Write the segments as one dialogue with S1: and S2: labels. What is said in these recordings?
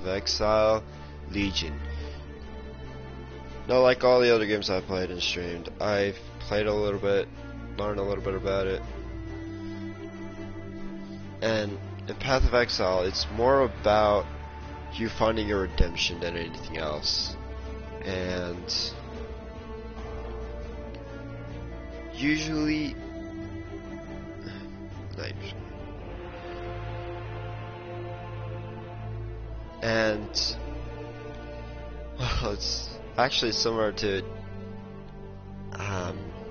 S1: of Exile, Legion. Not like all the other games I've played and streamed. I've played a little bit, learned a little bit about it. And in Path of Exile, it's more about you finding your redemption than anything else. And usually, not usually. And well, it's actually similar to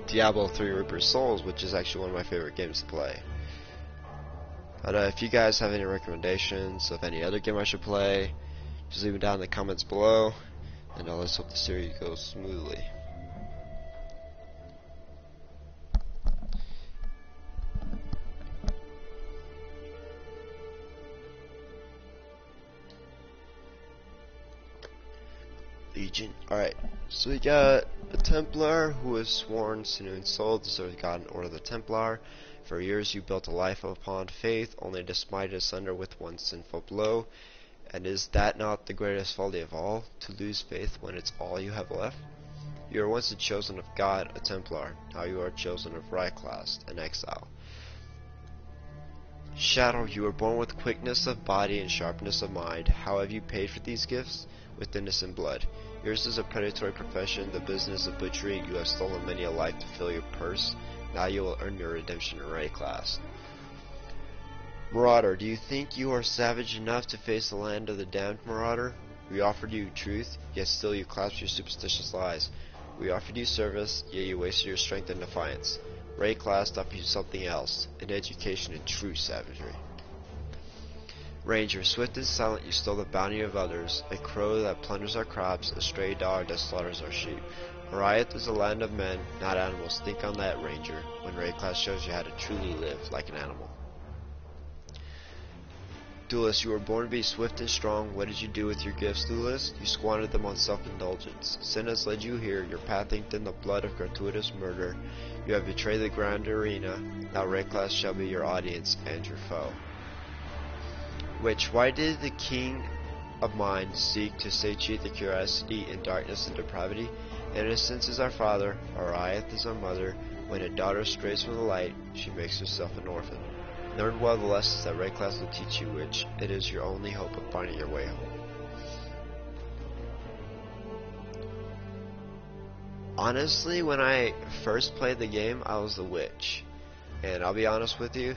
S1: Diablo 3 Reaper's Souls, which is actually one of my favorite games to play. But if you guys have any recommendations of any other game I should play, just leave it down in the comments below, and let's hope the series goes smoothly. Legion. Alright, so we got a Templar who was sworn, sinew and soul to serve God and order the Templar. For years you built a life upon faith, only to smite it asunder with one sinful blow. And is that not the greatest folly of all, to lose faith when it's all you have left? You were once the chosen of God, a Templar. Now you are chosen of Ryclast, an exile. Shadow, you were born with quickness of body and sharpness of mind. How have you paid for these gifts? With innocent blood. Yours is a predatory profession, the business of butchery. You have stolen many a life to fill your purse. Now you will earn your redemption in Ryclast. Marauder, do you think you are savage enough to face the land of the damned, Marauder? We offered you truth, yet still you clasped your superstitious lies. We offered you service, yet you wasted your strength in defiance. Ryclast offered you something else, an education in true savagery. Ranger, swift and silent you stole the bounty of others, a crow that plunders our crops, a stray dog that slaughters our sheep. Ariath is a land of men, not animals. Think on that, Ranger, when Ryclast shows you how to truly live like an animal. Duelist, you were born to be swift and strong. What did you do with your gifts, Duelist? You squandered them on self-indulgence. Sin has led you here, your path inked in the blood of gratuitous murder. You have betrayed the grand arena. Now Ryclast shall be your audience and your foe. Which, why did the king of mine seek to satiate the curiosity in darkness and depravity? Innocence is our father, Ariath is our mother. When a daughter strays from the light, she makes herself an orphan. Learn well the lessons that Ryclast will teach you, which it is your only hope of finding your way home. Honestly, when I first played the game, I was the witch. And I'll be honest with you,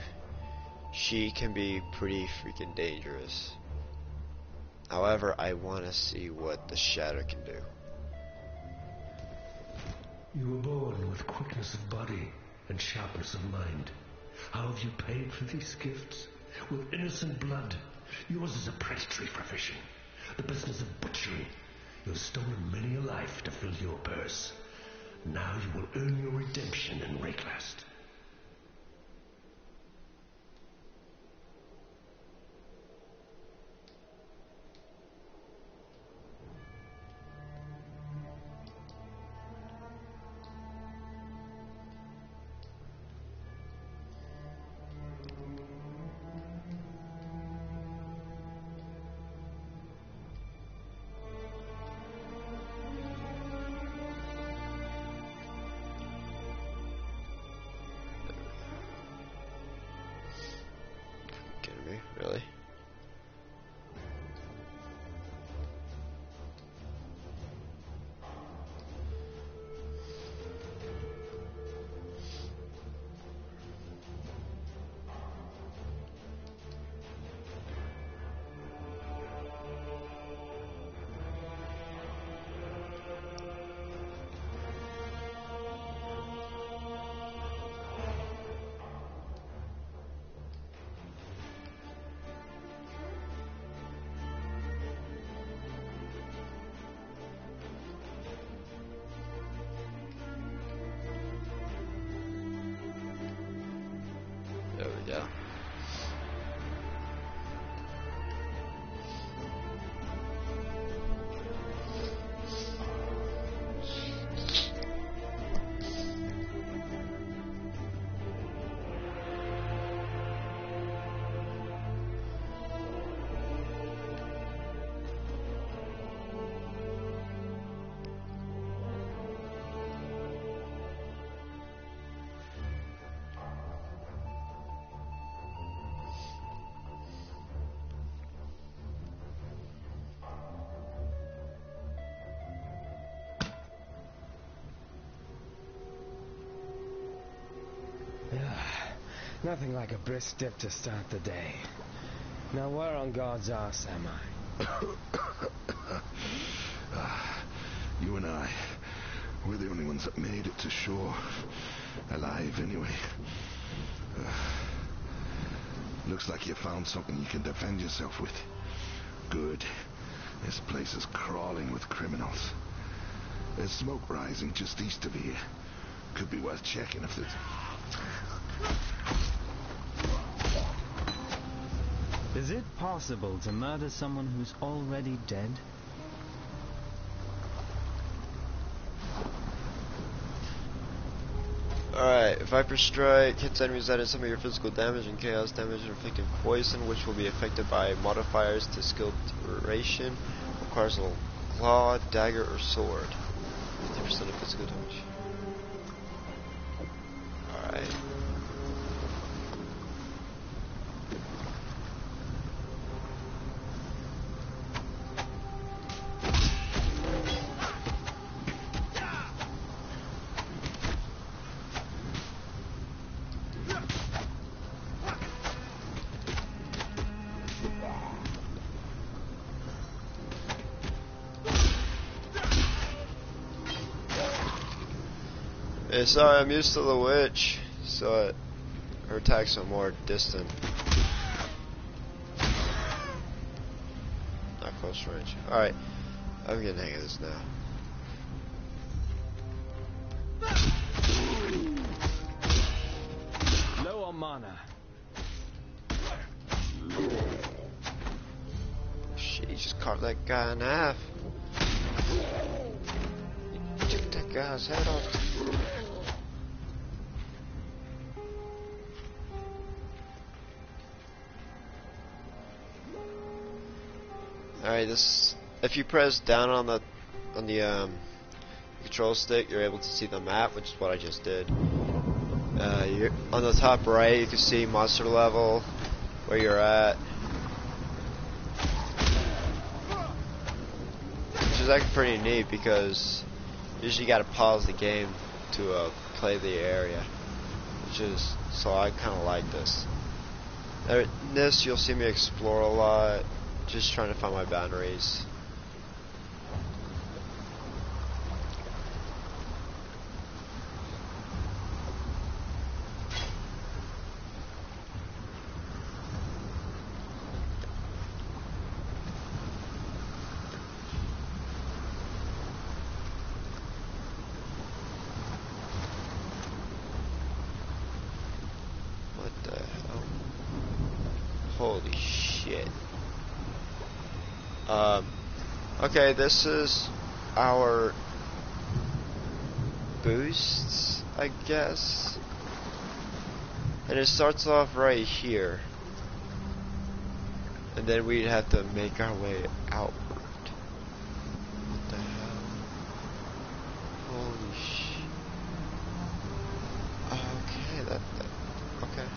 S1: she can be pretty freaking dangerous. However, I want to see what the Shadow can do.
S2: You were born with quickness of body and sharpness of mind. How have you paid for these gifts? With innocent blood. Yours is a predatory profession, the business of butchery. You have stolen many a life to fill your purse. Now you will earn your redemption in Ryclast.
S3: Nothing like a brisk dip to start the day. Now where on God's arse am I?
S2: You and I, we're the only ones that made it to shore. Alive, anyway. Looks like you found something you can defend yourself with. Good. This place is crawling with criminals. There's smoke rising just east of here. Could be worth checking if there's...
S4: Is it possible to murder someone who's already dead?
S1: Alright, Viper Strike hits enemies that is some of your physical damage and chaos damage inflicting poison, which will be affected by modifiers to skill duration. Requires a claw, dagger, or sword. 50% of physical damage. Alright. Yeah, sorry, I'm used to the witch, so her attacks are more distant. Not close range. Alright, I'm getting the hang of this now.
S4: Low on mana.
S1: She just carved that guy in half. Took that guy's head off. Alright, this, if you press down on the control stick, you're able to see the map, which is what I just did. You're on the top right, you can see monster level, where you're at, which is actually pretty neat because usually you gotta pause the game to play the area, which is, so I kind of like this. In this, you'll see me explore a lot. Just trying to find my boundaries. What the hell? Holy shit. Okay, this is our boosts, I guess. And it starts off right here. And then we'd have to make our way outward. What the hell? Holy shit. Okay, okay.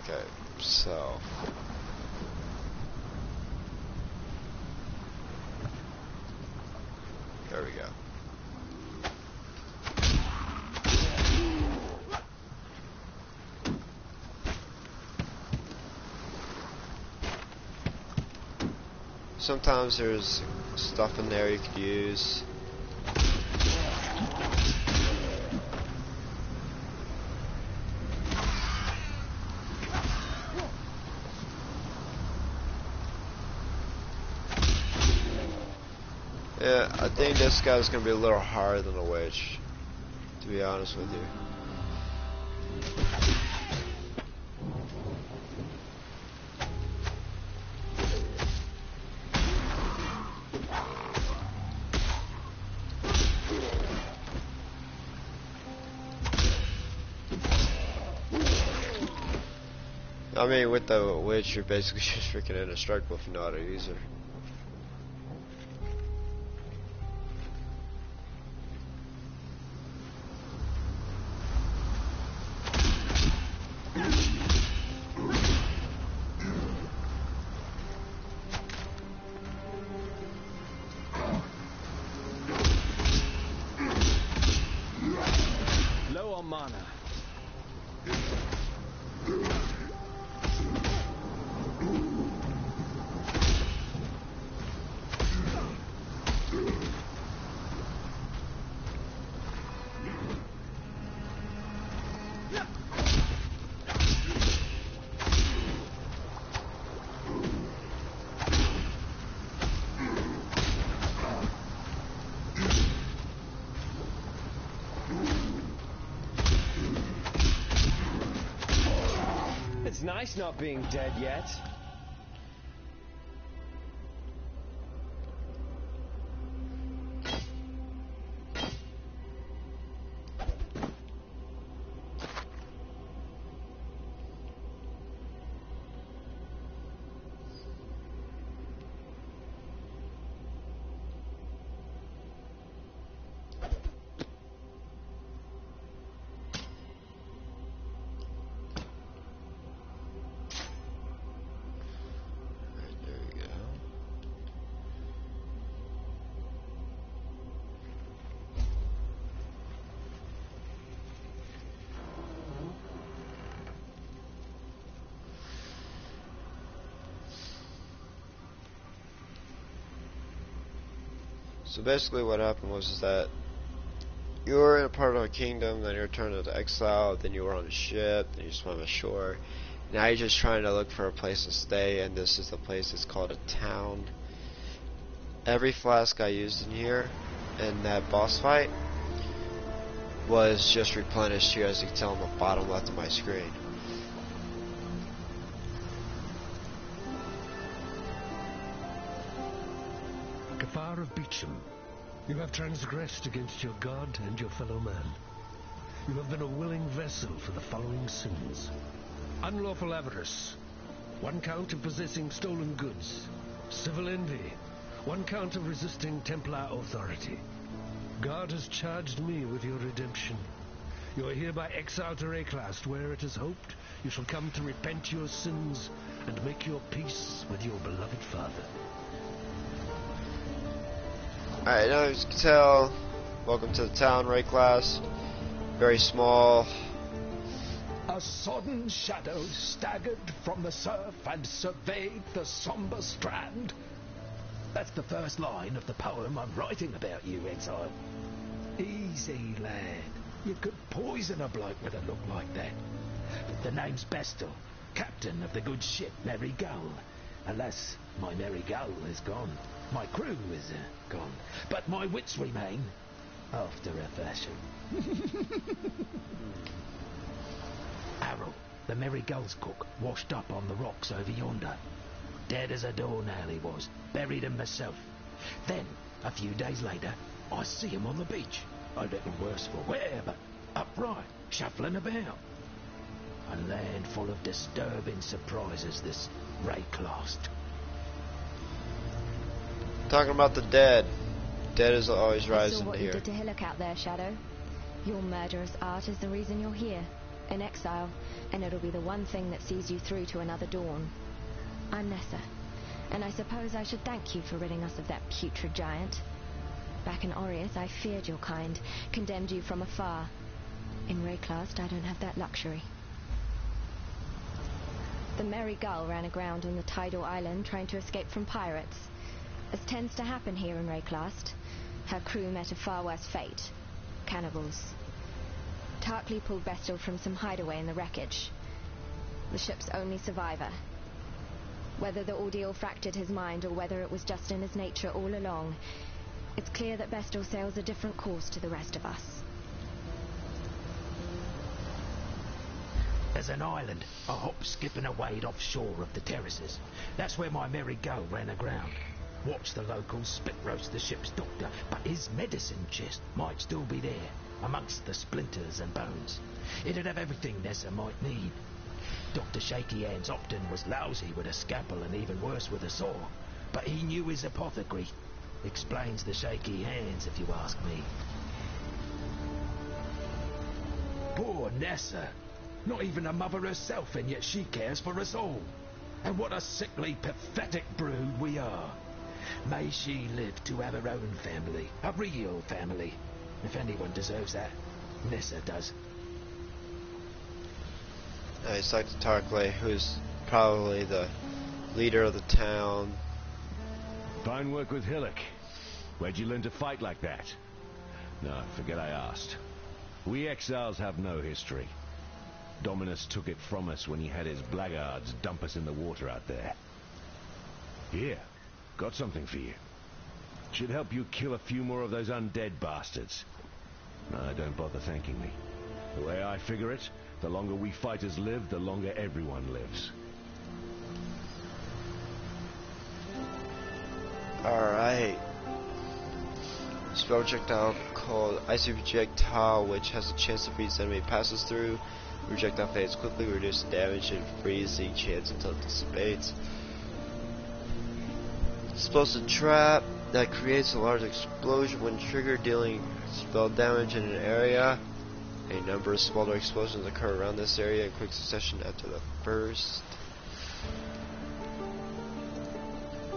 S1: Okay, so there we go. Sometimes there's stuff in there you could use. Yeah, I think this guy's gonna be a little harder than a witch, to be honest with you. I mean, with the witch, you're basically just freaking indestructible if you know how to use her.
S3: mana. It's nice not being dead yet.
S1: So basically what happened was that you were in a part of a kingdom, then you returned into exile, then you were on a ship, then you swam ashore. Now you're just trying to look for a place to stay, and this is the place. It's called a town. Every flask I used in here in that boss fight was just replenished here, as you can tell on the bottom left of my screen.
S2: Kafar of Beecham, you have transgressed against your God and your fellow man. You have been a willing vessel for the following sins: unlawful avarice, 1 count of possessing stolen goods; civil envy, 1 count of resisting Templar authority. God has charged me with your redemption. You are hereby exiled to Rayclast, where it is hoped you shall come to repent your sins and make your peace with your beloved father.
S1: Alright, now as you can tell, welcome to the town, Rayclast. Very small.
S5: A sodden shadow staggered from the surf and surveyed the somber strand. That's the first line of the poem I'm writing about you, Exile. Easy, lad. You could poison a bloke with a look like that. The name's Bestel, captain of the good ship Merry Gull. Alas, my Merry Gull is gone. My crew is gone. But my wits remain, after a fashion. Harold, the Merry Gull's cook, washed up on the rocks over yonder. Dead as a doornail he was, buried him myself. Then, a few days later, I see him on the beach. A little worse for wear, but upright, shuffling about. A land full of disturbing surprises, this Rayclast.
S1: Talking about the dead. Dead is always
S6: I saw
S1: rising
S6: what you
S1: here.
S6: did to Hillock out there, Shadow. Your murderous art is the reason you're here, in exile, and it'll be the one thing that sees you through to another dawn. I'm Nessa, and I suppose I should thank you for ridding us of that putrid giant. Back in Aureus, I feared your kind, condemned you from afar. In Rayclast, I don't have that luxury. The Merry Gull ran aground on the tidal island trying to escape from pirates. As tends to happen here in Rayclast, her crew met a far worse fate. Cannibals. Tarkley pulled Bestel from some hideaway in the wreckage. The ship's only survivor. Whether the ordeal fractured his mind or whether it was just in his nature all along, it's clear that Bestel sails a different course to the rest of us.
S5: There's an island, a hop, skip and a wade offshore of the terraces. That's where my Merry Gull ran aground. Watched the locals spit roast the ship's doctor, but his medicine chest might still be there, amongst the splinters and bones. It'd have everything Nessa might need. Dr. Shaky Hands Opton was lousy with a scalpel and even worse with a saw, but he knew his apothecary. Explains the shaky hands, if you ask me. Poor Nessa. Not even a mother herself, and yet she cares for us all. And what a sickly, pathetic brood we are. May she live to have her own family, a real family. If anyone deserves that, Nessa does.
S1: He's talking to Tarkley, who's probably the leader of the town.
S2: Fine work with Hillock. Where'd you learn to fight like that? No, forget I asked. We exiles have no history. Dominus took it from us when he had his blackguards dump us in the water out there. Here, got something for you. Should help you kill a few more of those undead bastards. No, don't bother thanking me. The way I figure it, the longer we fighters live, the longer everyone lives.
S1: Alright. Spell projectile called Icy Projectile, which has a chance to freeze enemy passes through. Projectile fades quickly, reduce damage and freezing chance until it dissipates. Explosive trap that creates a large explosion when triggered, dealing spell damage in an area. A number of smaller explosions occur around this area in quick succession after the first.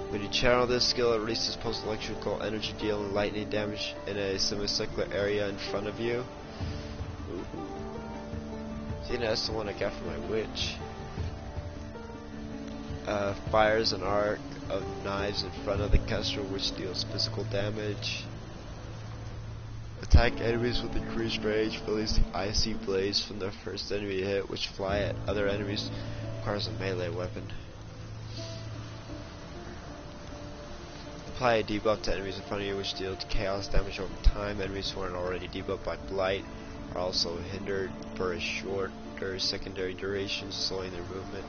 S1: When you channel this skill, it releases pulse electrical energy, dealing lightning damage in a semicircular area in front of you. Ooh. See, that's the one I got from my witch. Fires an arc of knives in front of the caster, which deals physical damage. Attack enemies with increased range, releasing icy blades from the first enemy hit, which fly at other enemies. Requires a melee weapon. Apply a debuff to enemies in front of you, which deals chaos damage over time. Enemies who aren't already debuffed by blight are also hindered for a shorter secondary duration, slowing their movement.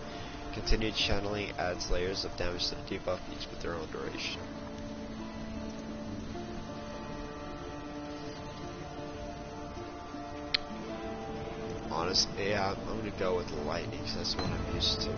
S1: Continued channeling adds layers of damage to the debuff, each with their own duration. Honestly, yeah, I'm gonna go with the lightning because that's what I'm used to.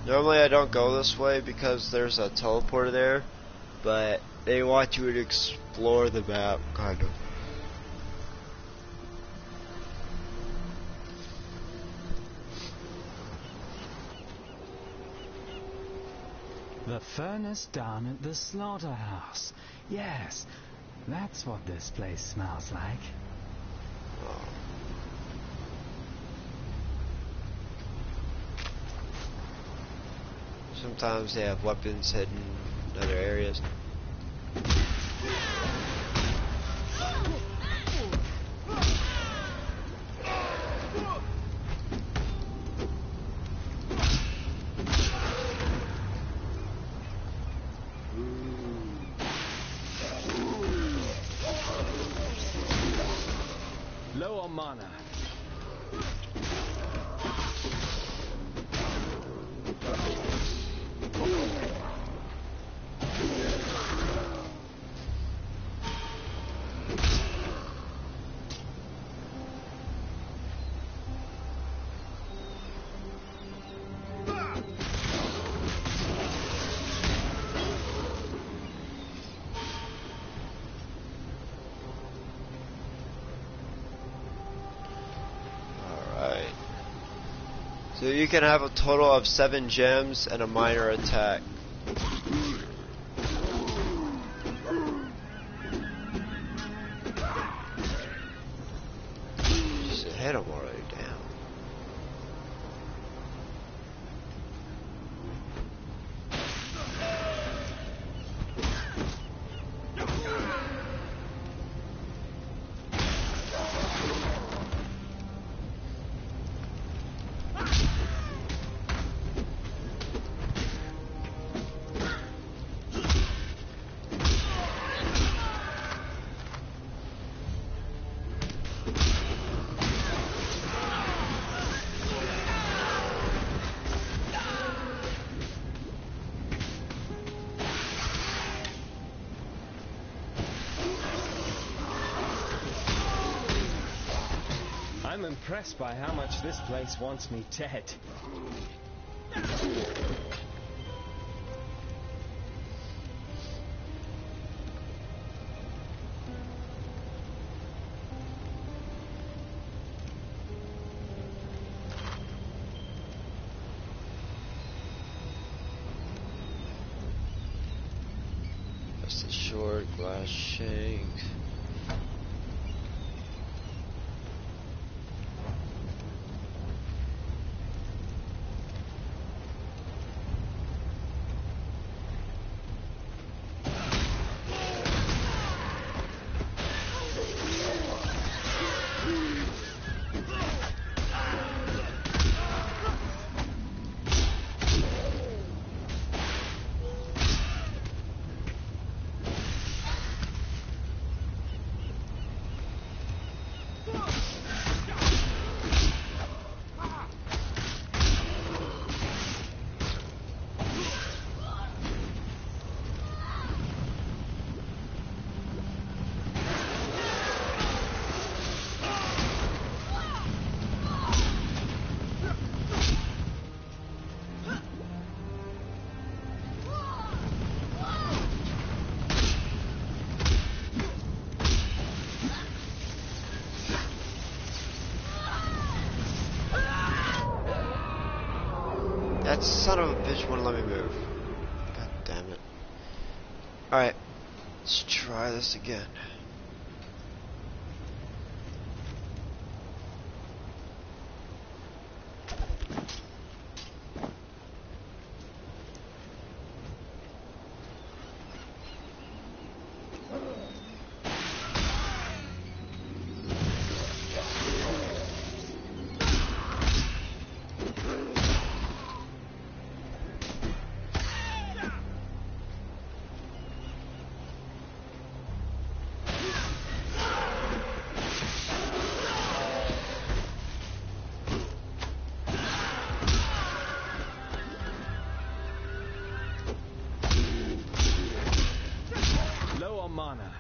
S1: Normally I don't go this way because there's a teleporter there, but they want you to explore the map, kind of.
S4: The furnace down at the slaughterhouse. Yes, that's what this place smells like.
S1: Oh. Sometimes they have weapons hidden in other areas.
S3: Low on mana.
S1: So you can have a total of 7 gems and a minor attack. Just hit him already, damn.
S3: I'm impressed by how much this place wants me dead.
S1: sword, glass shank. That son of a bitch wouldn't let me move. God damn it. Alright, let's try this again.
S3: Mana.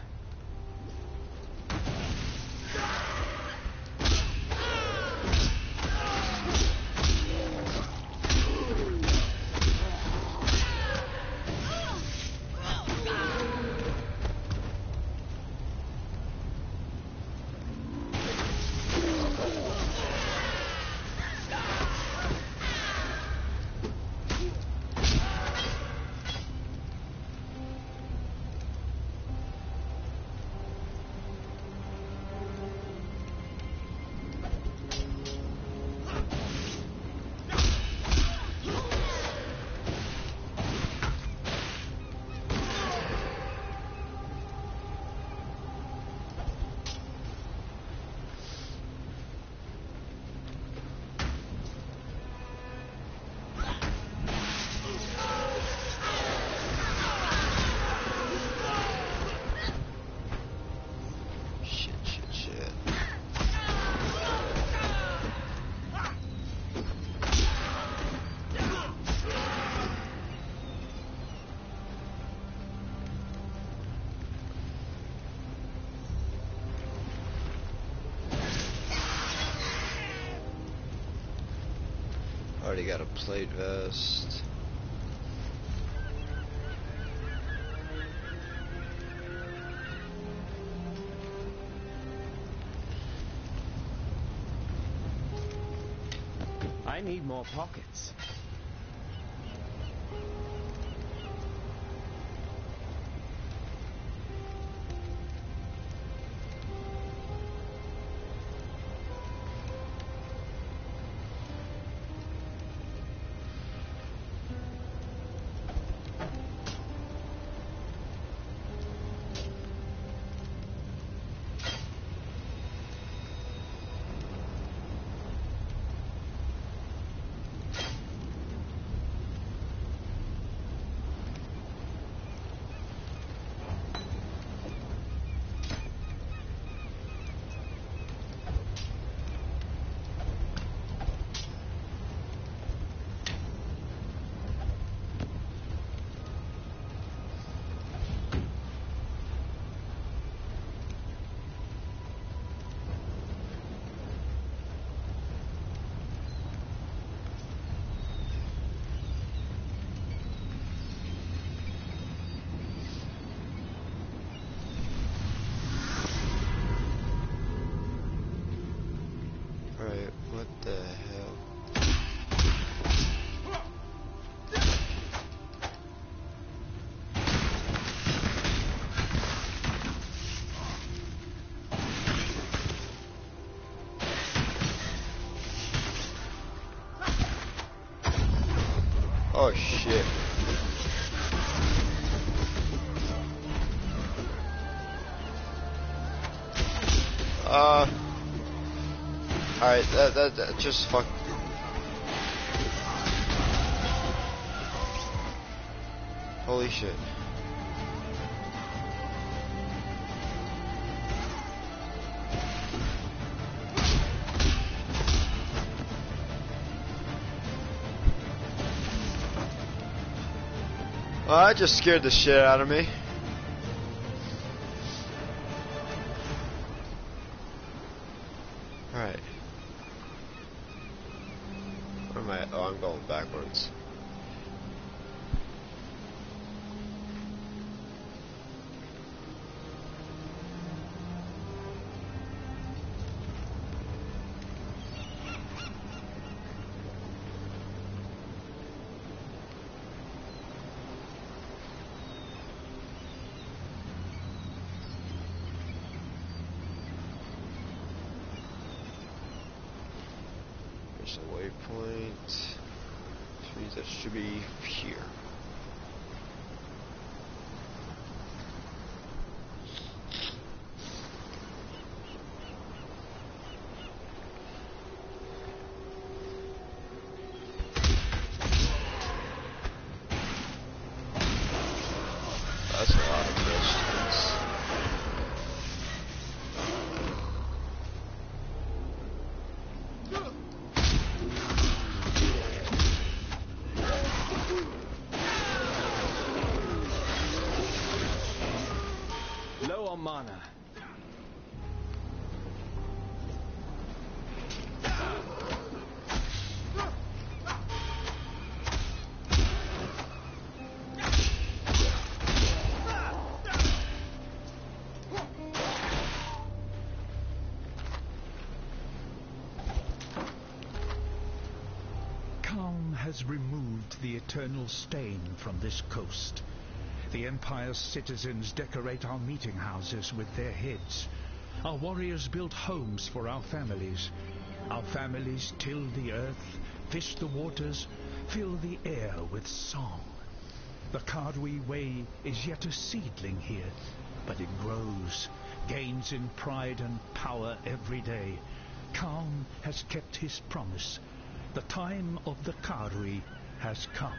S1: Already got a plate vest.
S3: I need more pockets.
S1: Oh shit. Alright, that just fuck. Holy shit. Well, that just scared the shit out of me. Alright. Where am I? Oh, I'm going backwards. There's a waypoint. Which means that should be here. That's a lot of distance.
S3: Low on mana.
S5: Calm has removed the eternal stain from this coast. The Empire's citizens decorate our meeting houses with their heads. Our warriors build homes for our families. Our families till the earth, fish the waters, fill the air with song. The Cardwi way is yet a seedling here, but it grows, gains in pride and power every day. Calm has kept his promise. The time of the Cardwi has come.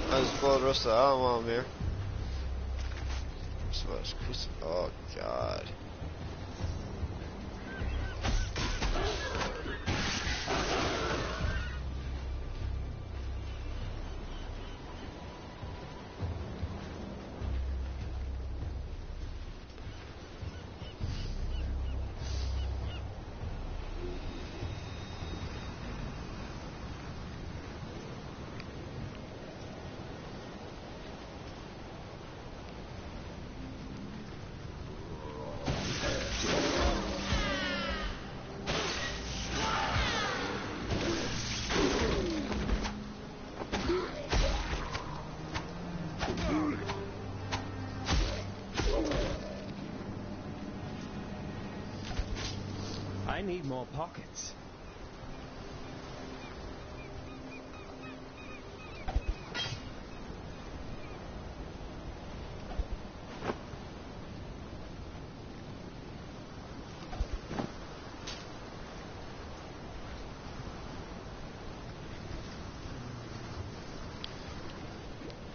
S1: I just blow the rest of the ammo while I'm here. Oh god.
S3: I need more pockets.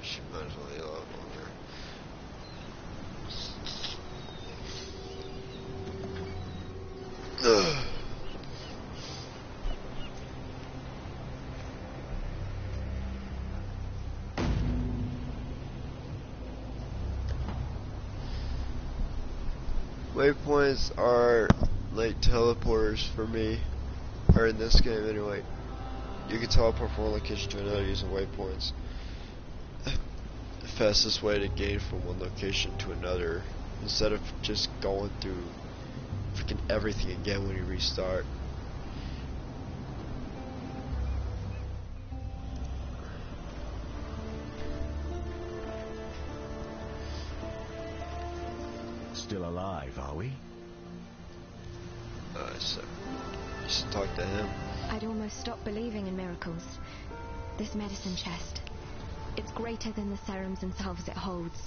S1: She might as well lay a lot longer. Ugh. Waypoints are like teleporters for me, or in this game anyway. You can teleport from one location to another using waypoints. The fastest way to gain from one location to another, instead of just going through freaking everything again when you restart.
S2: Still alive, are we?
S1: So just talk to him.
S6: I'd almost stopped believing in miracles. This medicine chest, it's greater than the serums and salves it holds.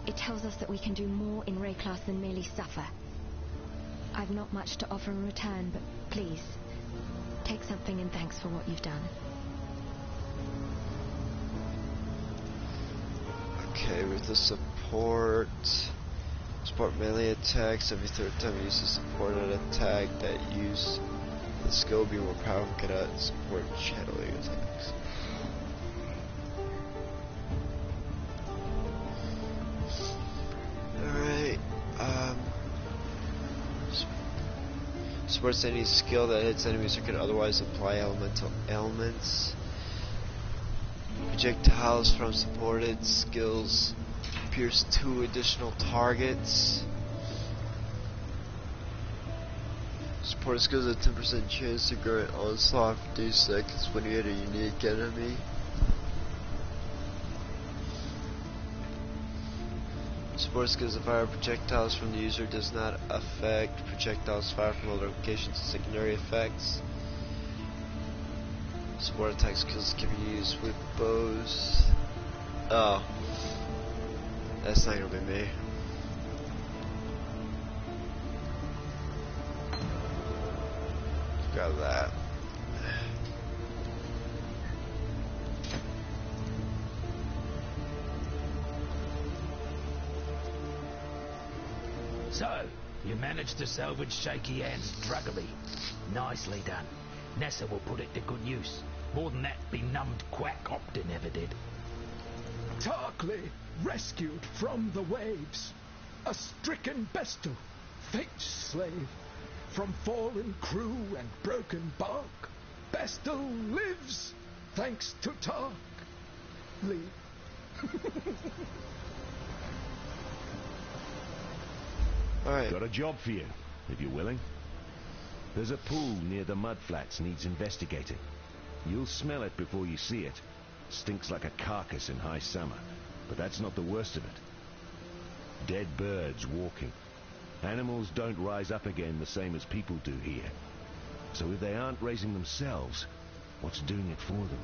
S6: It tells us that we can do more in Rayclass than merely suffer. I've not much to offer in return, but please, take something in thanks for what you've done.
S1: Okay, with the support melee attacks. Every third time you use a supported attack that use the skill will be more powerful, cannot support shadowing attacks. Alright, supports any skill that hits enemies or can otherwise apply elemental ailments. Projectiles from supported skills pierce 2 additional targets. Supported skills have a 10% chance to grant onslaught for 3 seconds when you hit a unique enemy. Support skills that fire projectiles from the user does not affect projectiles fired from other locations and secondary effects. Support attack skills can be used with bows. Oh. That's not gonna be me. Grab that.
S5: So, you managed to salvage Shaky Hand's druggery. Nicely done. Nessa will put it to good use. More than that benumbed quack Optin ever did.
S7: Tarkley, rescued from the waves. A stricken Bestel, fate's slave. From fallen crew and broken bark, Bestel lives, thanks to Tark. Lee.
S1: Alright.
S2: Got a job for you, if you're willing. There's a pool near the mudflats needs investigating. You'll smell it before you see it. Stinks like a carcass in high summer, but that's not the worst of it. Dead birds walking. Animals don't rise up again the same as people do here. So if they aren't raising themselves, what's doing it for them?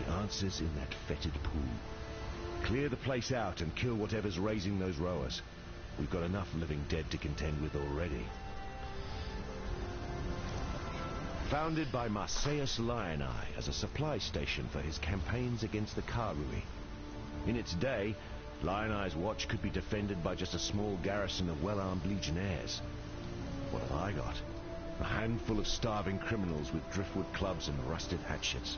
S2: The answer's in that fetid pool. Clear the place out and kill whatever's raising those rowers. We've got enough living dead to contend with already. Founded by Marseus Lioneye as a supply station for his campaigns against the Karui. In its day, Lioneye's watch could be defended by just a small garrison of well-armed legionnaires. What have I got? A handful of starving criminals with driftwood clubs and rusted hatchets.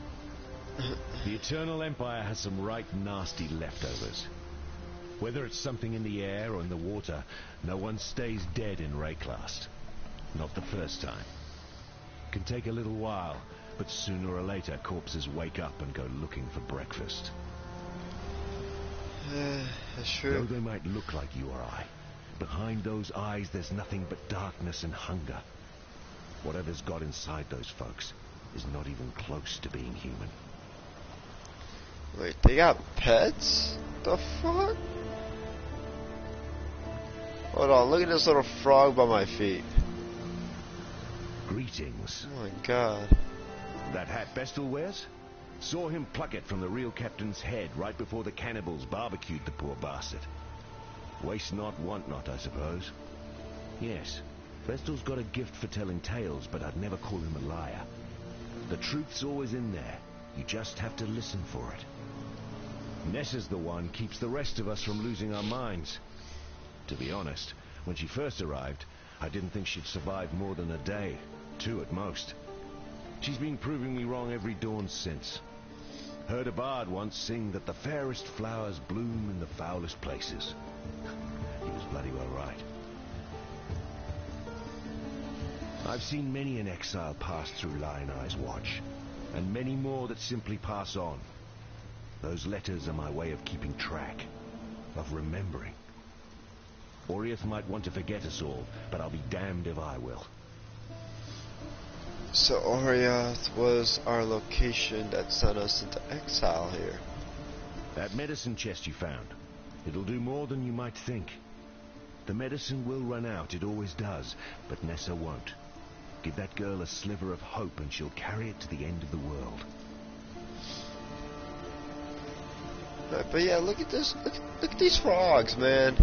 S2: The Eternal Empire has some right nasty leftovers. Whether it's something in the air or in the water, no one stays dead in Rayclast. Not the first time. Can take a little while, but sooner or later corpses wake up and go looking for breakfast.
S1: That's true.
S2: Though they might look like you or I, behind those eyes there's nothing but darkness and hunger. Whatever's got inside those folks is not even close to being human.
S1: Wait, they got pets? The fuck? Hold on, look at this little frog by my feet.
S2: Greetings.
S1: Oh my god.
S2: That hat Bestel wears? Saw him pluck it from the real captain's head right before the cannibals barbecued the poor bastard. Waste not, want not, I suppose. Yes, Bestel's got a gift for telling tales, but I'd never call him a liar. The truth's always in there. You just have to listen for it. Nessa's the one keeps the rest of us from losing our minds. To be honest, when she first arrived, I didn't think she'd survive more than a day. 2 at most. She's been proving me wrong every dawn since. Heard a bard once sing that the fairest flowers bloom in the foulest places. He was bloody well right. I've seen many an exile pass through Lion Eye's watch, and many more that simply pass on. Those letters are my way of keeping track, of remembering. Oriath might want to forget us all, but I'll be damned if I will.
S1: So Oriath was our location that sent us into exile here.
S2: That medicine chest you found, it'll do more than you might think. The medicine will run out, it always does, but Nessa won't. Give that girl a sliver of hope and she'll carry it to the end of the world.
S1: But yeah, look at this. Look at these frogs, man.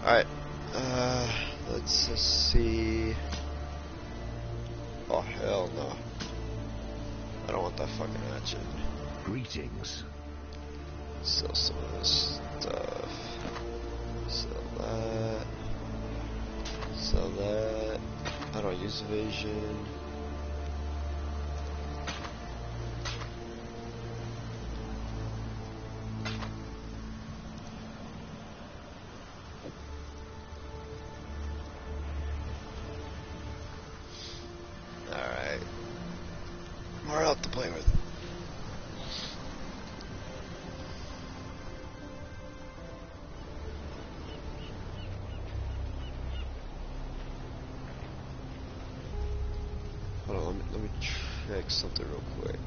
S1: Alright. Let's just see. Oh, hell no. I don't want that fucking hatchet.
S2: Greetings.
S1: Sell some of this stuff. Sell that. Sell that. I don't use evasion. Alright. More out to play with. Hold on, let me check something real quick.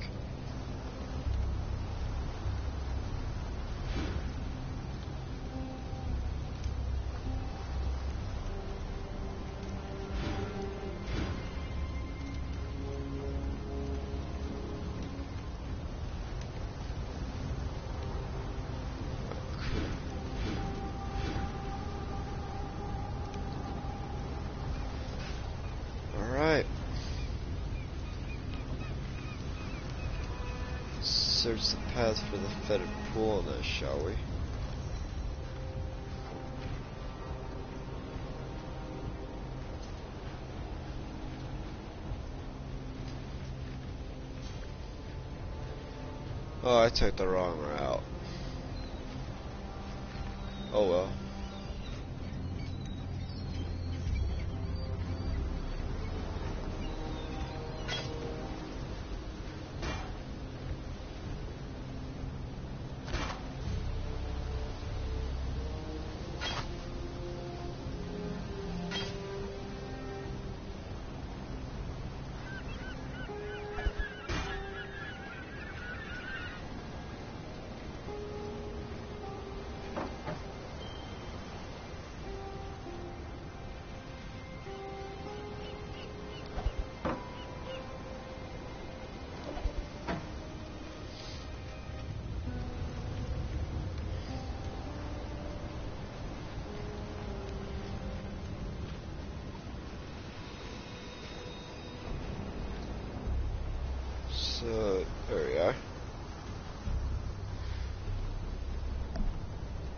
S1: Alright. Search the path for the fetid pool then, shall we? Oh, I took the wrong route. Oh well. So, there we are.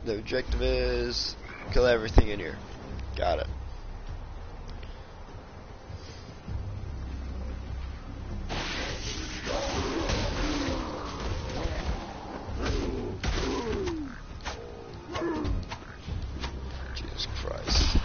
S1: The objective is kill everything in here. Got it. Jesus Christ.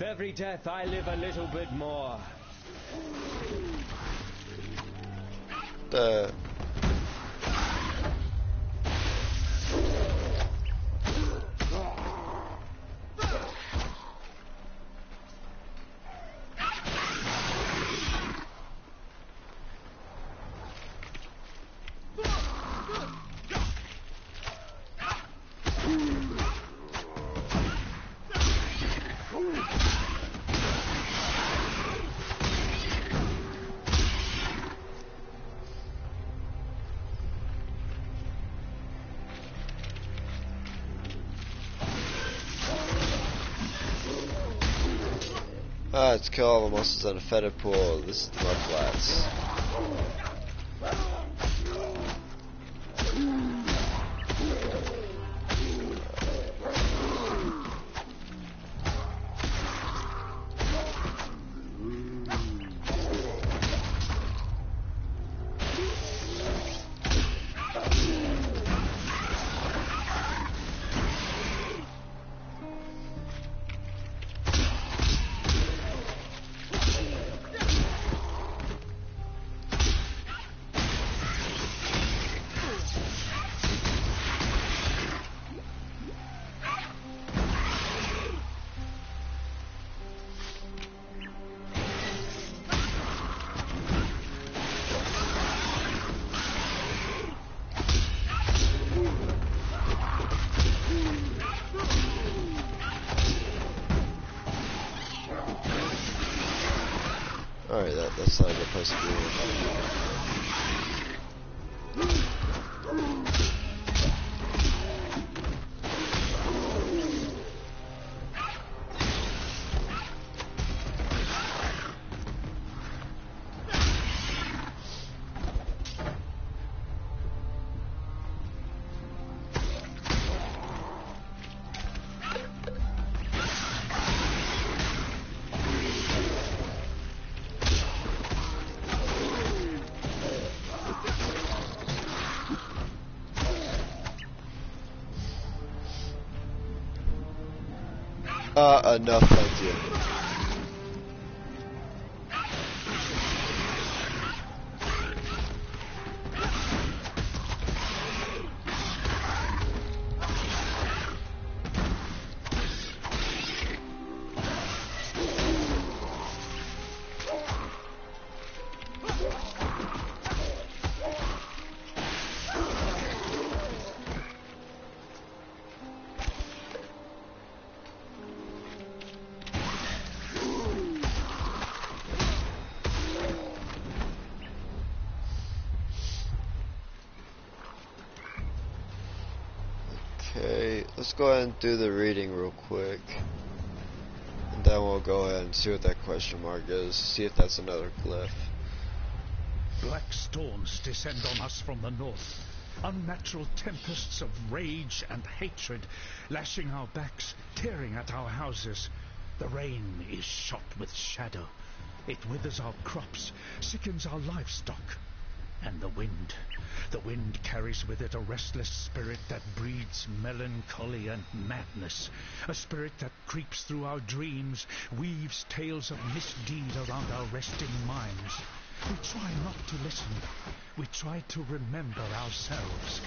S3: With every death, I live a little bit more.
S1: The let's kill all the monsters in a fetid pool. This is the mud flats. Alright, that's not a good place to be. Enough, thank you. Okay, let's go ahead and do the reading real quick. And then we'll go ahead and see what that question mark is, see if that's another glyph.
S5: Black storms descend on us from the north. Unnatural tempests of rage and hatred, lashing our backs, tearing at our houses. The rain is shot with shadow. It withers our crops, sickens our livestock. And the wind carries with it a restless spirit that breeds melancholy and madness. A spirit that creeps through our dreams, weaves tales of misdeed around our resting minds. We try not to listen. We try to remember ourselves.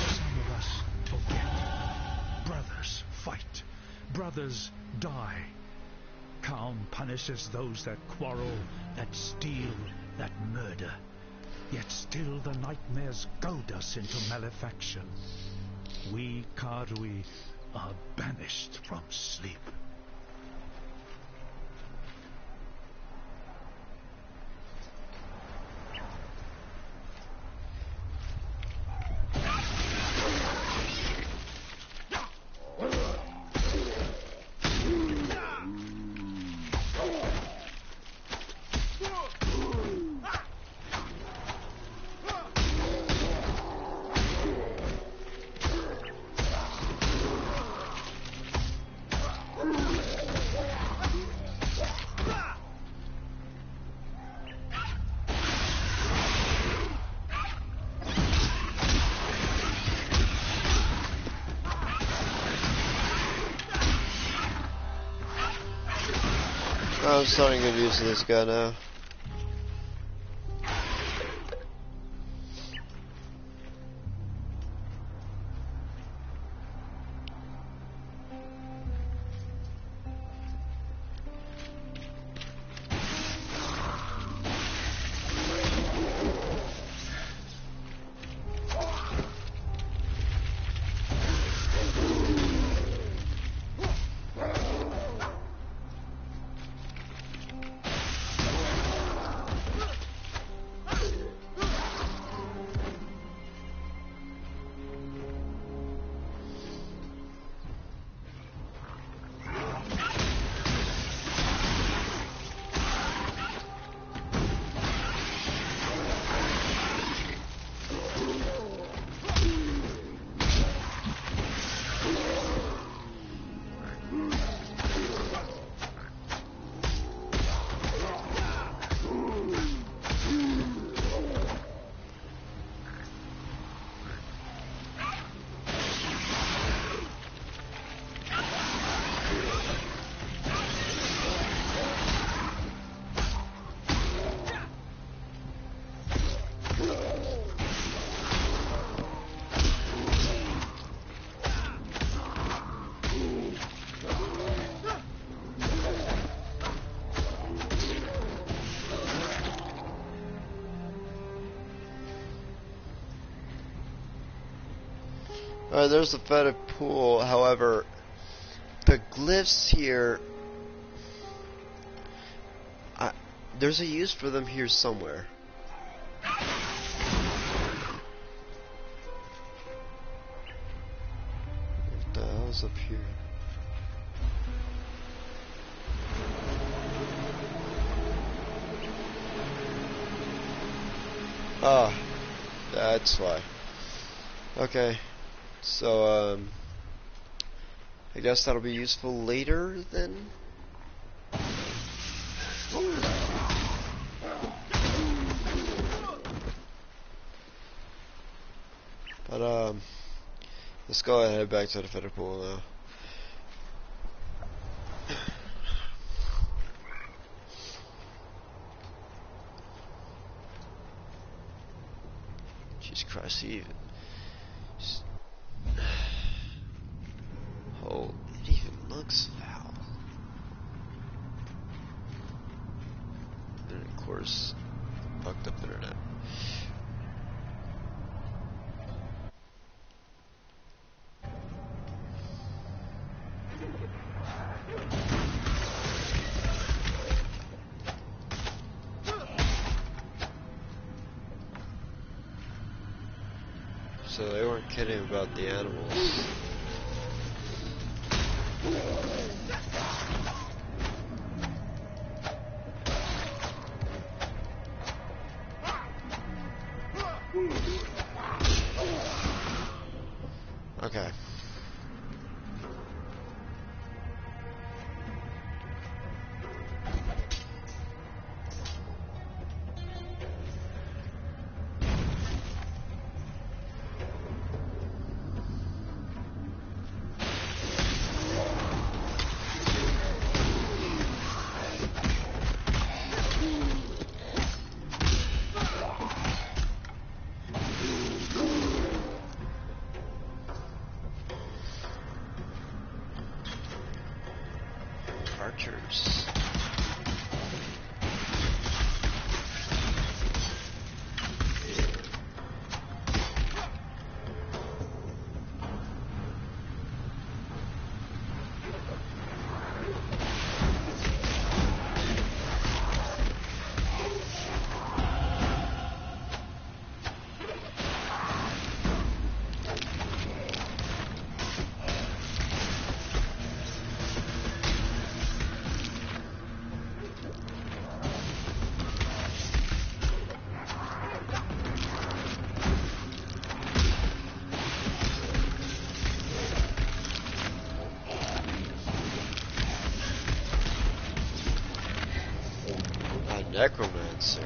S5: Some of us forget. Brothers fight. Brothers die. Calm punishes those that quarrel, that steal, that murder. Yet still the nightmares goad us into malefaction. We Karui are banished from sleep.
S1: I'm starting to get used to this guy now. Alright, there's the fetid pool. However, the glyphs here, there's a use for them here somewhere. What the hell's up here? Ah, that's why. Okay. So, I guess that'll be useful later, then? But, let's go ahead and head back to the fetid pool now. Jesus Christ, even. Oh, it even looks foul. And of course, fucked up internet. So they weren't kidding about the animals. Okay. Archers. Necromancer.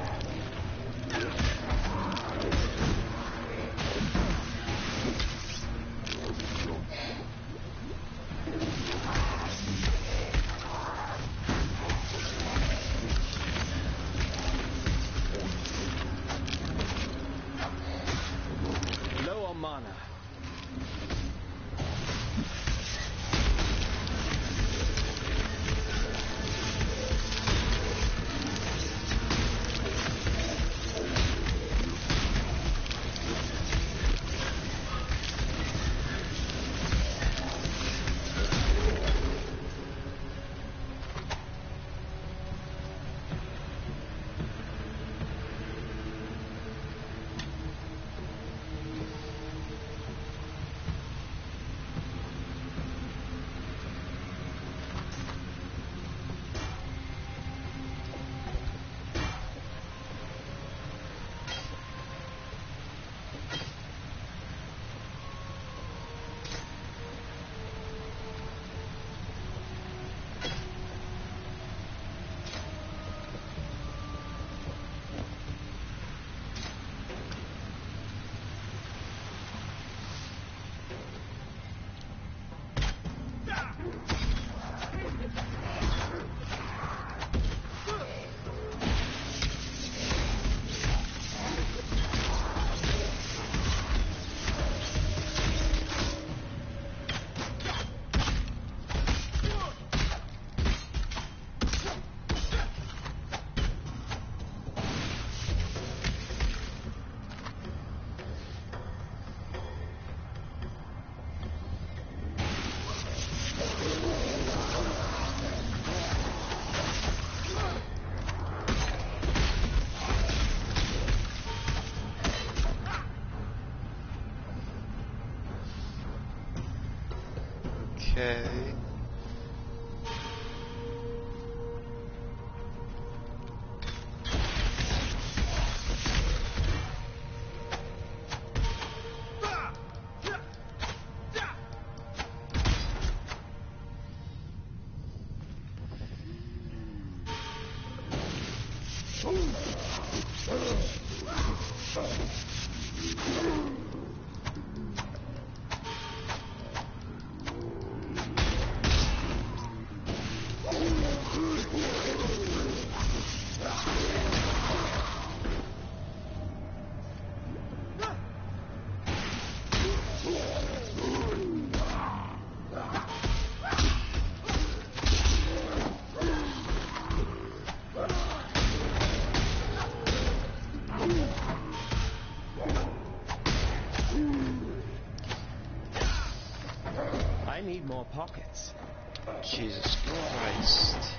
S1: Okay.
S3: I need more pockets.
S1: Jesus Christ.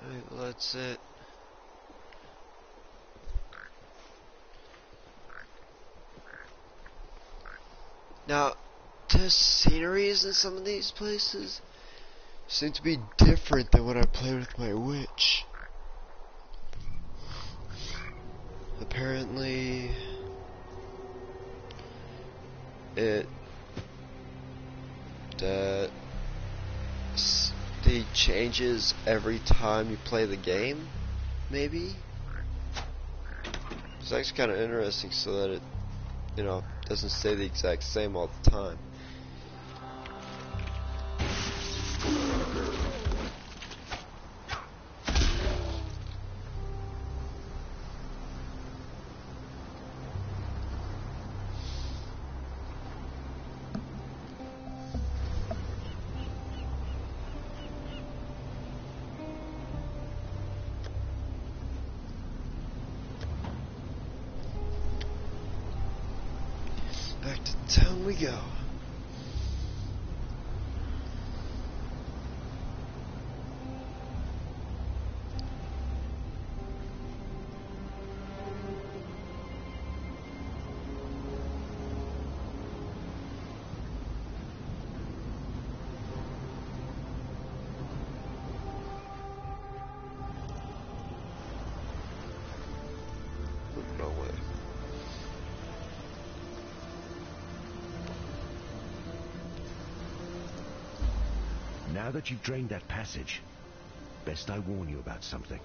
S1: Alright, well, that's it. Now, the sceneries in some of these places seem to be different than when I played with my witch. Apparently, it changes every time you play the game, maybe? It's actually kind of interesting so that it, you know, doesn't stay the exact same all the time. Back to town we go. No way.
S2: Now that you've drained that passage, best I warn you about something.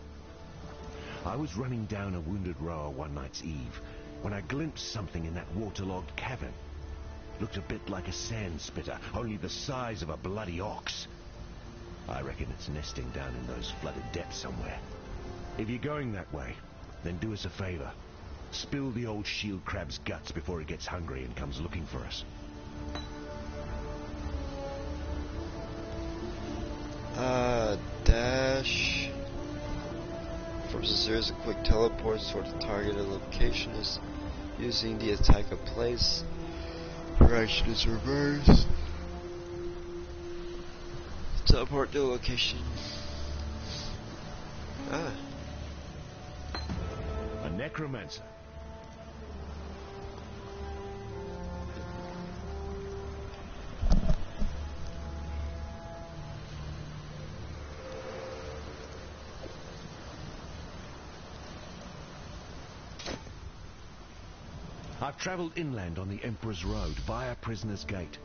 S2: I was running down a wounded rower one night's eve when I glimpsed something in that waterlogged cavern. Looked a bit like a sand spitter, only the size of a bloody ox. I reckon it's nesting down in those flooded depths somewhere. If you're going that way, then do us a favor. Spill the old shield crab's guts before it gets hungry and comes looking for us.
S1: Dash. Forces a series of quick teleports towards the targeted location is using the attack of place. Direction is reversed. Teleport to a location. Ah.
S2: A necromancer. I've travelled inland on the Emperor's Road via Prisoner's Gate.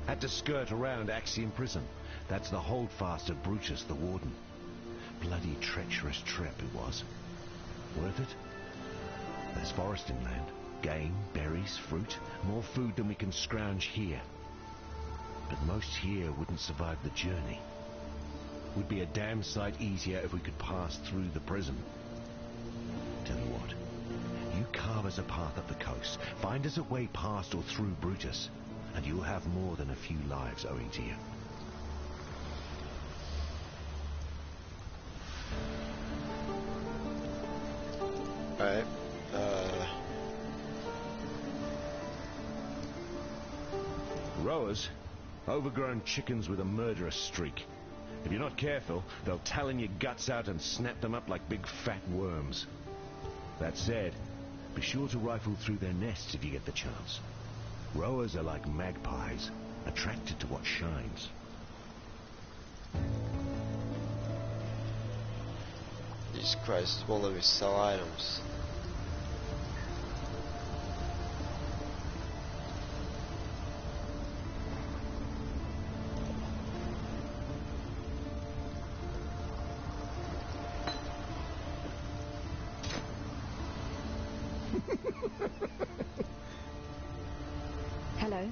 S2: Had to skirt around Axiom Prison. That's the holdfast of Brutus the Warden. Bloody treacherous trip it was. Worth it? There's forest inland. Game, berries, fruit. More food than we can scrounge here. But most here wouldn't survive the journey. Would be a damn sight easier if we could pass through the prison. Tell you what, carve us a path up the coast, find us a way past or through Brutus, and you'll have more than a few lives owing to you.
S1: Alright,
S2: Rowers? Overgrown chickens with a murderous streak. If you're not careful, they'll talon your guts out and snap them up like big fat worms. That said, be sure to rifle through their nests if you get the chance. Rowers are like magpies, attracted to what shines.
S1: Jesus Christ, won't let me sell items.
S6: Hello?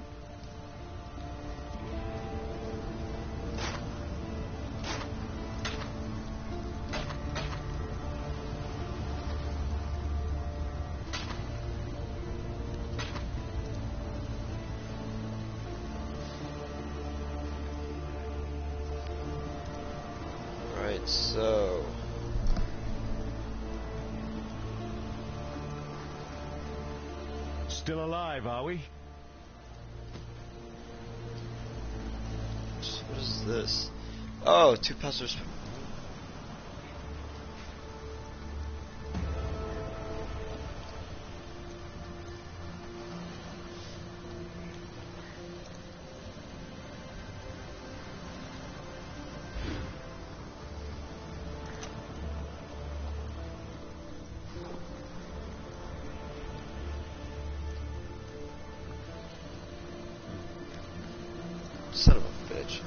S1: Right, so
S2: Still alive, are we?
S1: what is this? Oh, 2 passers. Son of a bitch.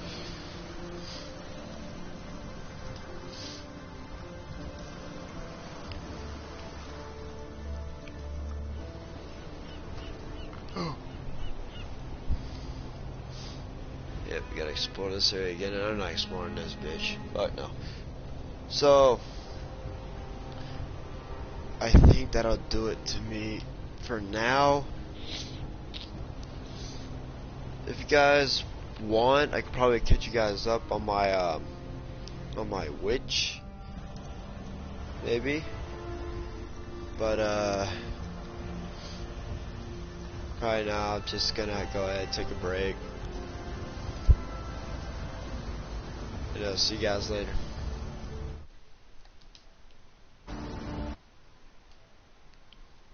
S1: Yep, we gotta explore this area again, and I'm not exploring this bitch. But no. So, I think that'll do it to me for now. If you guys want, I could probably catch you guys up on my witch, maybe. But probably now I'm just gonna go ahead and take a break. And I'll see you guys later.